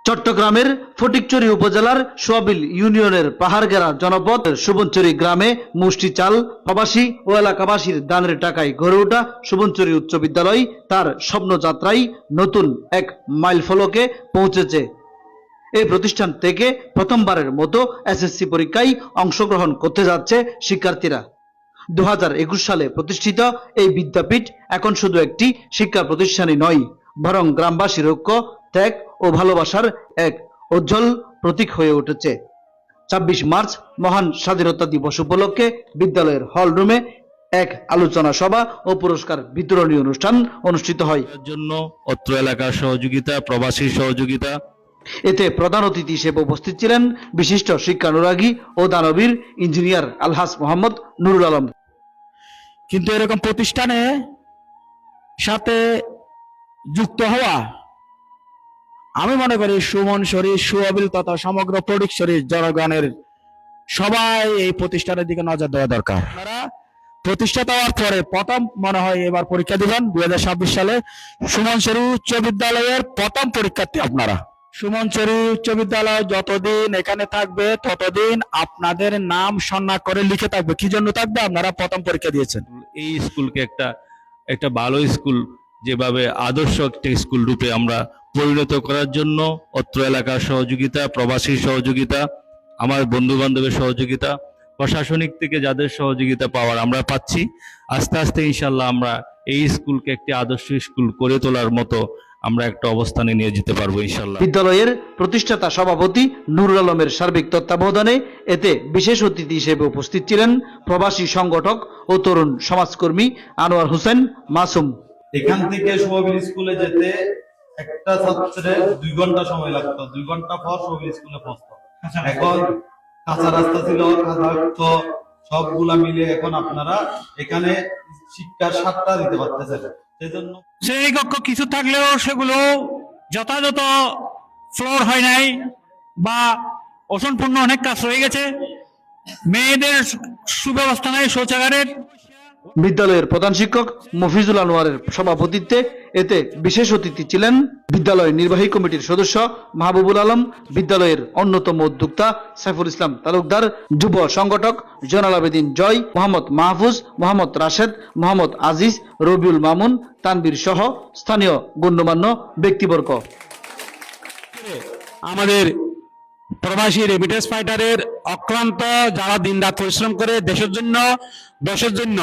চট্টগ্রামের ফটিকছড়ি উপজেলার সোয়াবিল ইউনিয়নের পাহাড়গেরা জনপদ সুবনচুরি গ্রামে মুষ্টি চাল প্রবাসী ও এলাকাবাসীর দানের টাকায় গড়ে ওঠা সুবনচুরি উচ্চ বিদ্যালয় তার স্বপ্নযাত্রায় নতুন এক মাইলফলকে পৌঁছেছে। এই প্রতিষ্ঠান থেকে প্রথমবারের মতো এসএসসি পরীক্ষায় অংশগ্রহণ করতে যাচ্ছে শিক্ষার্থীরা। 2021 সালে প্রতিষ্ঠিত এই বিদ্যাপীঠ এখন শুধু একটি শিক্ষা প্রতিষ্ঠানই নয়, বরং গ্রামবাসীর ঐক্য, ত্যাগ ও ভালোবাসার এক উজ্জ্বল প্রতীক হয়ে উঠেছে। 26 মার্চ মহান স্বাধীনতা দিবস উপলক্ষে বিদ্যালয়ের হল রুমে এক আলোচনা সভা ও পুরস্কার বিতরণী অনুষ্ঠান অনুষ্ঠিত হয়। জন্য অত্র এলাকার সহযোগিতা, প্রবাসীর সহযোগিতা। এতে প্রধান অতিথি হিসেবে উপস্থিত ছিলেন বিশিষ্ট শিক্ষানুরাগী ও দানবীর ইঞ্জিনিয়ার আলহাজ মোহাম্মদ নুরুল আলম। কিন্তু এরকম প্রতিষ্ঠানে সাথে যুক্ত হওয়া, আমি মনে করি সুমন শরীর, সোয়াবিল তথা সমগ্র ফটিকছড়ির জনগণের সবাই এই প্রতিষ্ঠানের দিকে নজর দেওয়া দরকার। আপনারা প্রতিষ্ঠাতা হওয়ার পরে প্রথম মনে হয় এবার পরীক্ষা দিবেন 2026 সালে সুমনচুরি উচ্চ বিদ্যালয়ের প্রথম পরীক্ষার্থী আপনারা। সুমনচুরি উচ্চ বিদ্যালয় যতদিন এখানে থাকবে ততদিন আপনাদের নাম স্বর্ণাক্ষরে লিখে থাকবে। কি জন্য থাকবে? আপনারা প্রথম পরীক্ষা দিয়েছেন। এই স্কুলকে একটা ভালো স্কুল, যেভাবে আদর্শ একটা স্কুল রূপে আমরা পরিণত করার জন্য অত্র এলাকার সহযোগিতা, প্রবাসীর সহযোগিতা, আমার বন্ধু বান্ধবের সহযোগিতা, প্রশাসনিক থেকে যাদের সহযোগিতা পাওয়ার আমরা পাচ্ছি, আস্তে আস্তে ইনশাল্লাহ আমরা এই স্কুলকে একটি আদর্শ স্কুল করে তোলার মতো আমরা একটা অবস্থানে নিয়ে যেতে পারবো ইনশাল্লাহ। বিদ্যালয়ের প্রতিষ্ঠাতা সভাপতি নুরুল আলমের সার্বিক তত্ত্বাবধানে এতে বিশেষ অতিথি হিসেবে উপস্থিত ছিলেন প্রবাসী সংগঠক ও তরুণ সমাজকর্মী আনোয়ার হোসেন মাসুম। এখান থেকে সোয়াবিল স্কুলে যেতে একটা ছাত্রের 2 ঘন্টা সময় লাগতো, 2 ঘন্টা পর সোয়াবিল স্কুলে পৌঁছতো। এখন কাঁচা রাস্তা ছিল, তো সবগুলা মিলে এখন আপনারা এখানে শিক্ষার স্বাদটা দিতে পারতেছেন। সেজন্য শ্রেণীকক্ষ কিছু থাকলেও সেগুলো যথাযথ ফ্লোর হয় নাই বা অসম্পূর্ণ অনেক কাজ রয়ে গেছে। মেয়েদের সুব্যবস্থা নাই শৌচাগারের। বিদ্যালয়ের প্রধান শিক্ষক মফিজুল আনোয়ারের সভাপতিত্বে এতে বিশেষ অতিথি ছিলেন বিদ্যালয়ের নির্বাহী কমিটির সদস্য মাহবুবুল আলম, বিদ্যালয়ের অন্যতম উদ্যোক্তা সাইফুল ইসলাম তালুকদার, যুব সংগঠক জয়নাল আবেদিন জয়, মোহাম্মদ মাহফুজ, মোহাম্মদ রাশেদ, মোহাম্মদ আজিজ, রবিউল মামুন, তানবীর সহ স্থানীয় গণ্যমান্য ব্যক্তিবর্গ। আমাদের প্রবাসী রেমিটেন্স ফাইটারের অক্লান্ত যারা দিনরাত পরিশ্রম করে দেশের জন্য